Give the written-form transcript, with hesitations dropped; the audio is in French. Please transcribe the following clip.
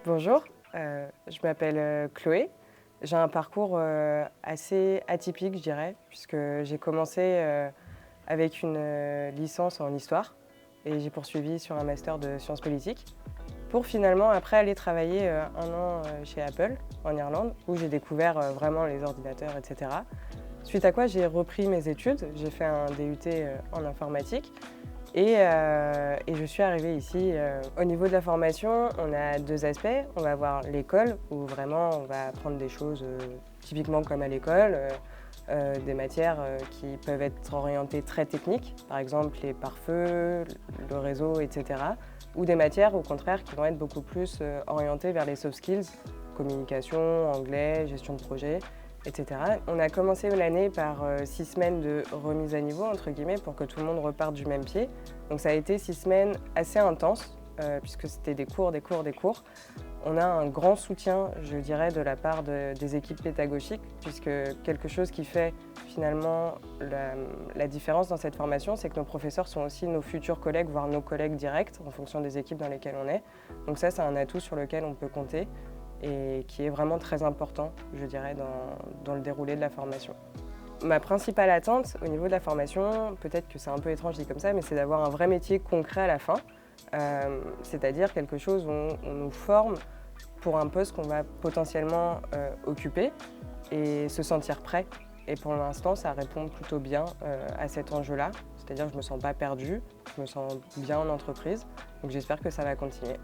Bonjour, je m'appelle Chloé. J'ai un parcours assez atypique, je dirais, puisque j'ai commencé avec une licence en histoire et j'ai poursuivi sur un master de sciences politiques pour finalement après aller travailler un an chez Apple en Irlande où j'ai découvert vraiment les ordinateurs, etc. Suite à quoi j'ai repris mes études, j'ai fait un DUT en informatique et je suis arrivée ici. Au niveau de la formation, on a deux aspects. On va avoir l'école, où vraiment on va apprendre des choses typiquement comme à l'école, des matières qui peuvent être orientées très techniques, par exemple les pare-feux, le réseau, etc. Ou des matières au contraire qui vont être beaucoup plus orientées vers les soft skills, communication, anglais, gestion de projet, etc. On a commencé l'année par 6 semaines de remise à niveau, entre guillemets, pour que tout le monde reparte du même pied. Donc ça a été 6 semaines assez intenses, puisque c'était des cours, des cours, des cours. On a un grand soutien, je dirais, de la part des équipes pédagogiques, puisque quelque chose qui fait finalement la différence dans cette formation, c'est que nos professeurs sont aussi nos futurs collègues, voire nos collègues directs, en fonction des équipes dans lesquelles on est. Donc ça, c'est un atout sur lequel on peut compter et qui est vraiment très important, je dirais, dans le déroulé de la formation. Ma principale attente au niveau de la formation, peut-être que c'est un peu étrange dit comme ça, mais c'est d'avoir un vrai métier concret à la fin, c'est-à-dire quelque chose où on nous forme pour un poste qu'on va potentiellement occuper et se sentir prêt. Et pour l'instant, ça répond plutôt bien à cet enjeu-là, c'est-à-dire que je ne me sens pas perdue, je me sens bien en entreprise, donc j'espère que ça va continuer.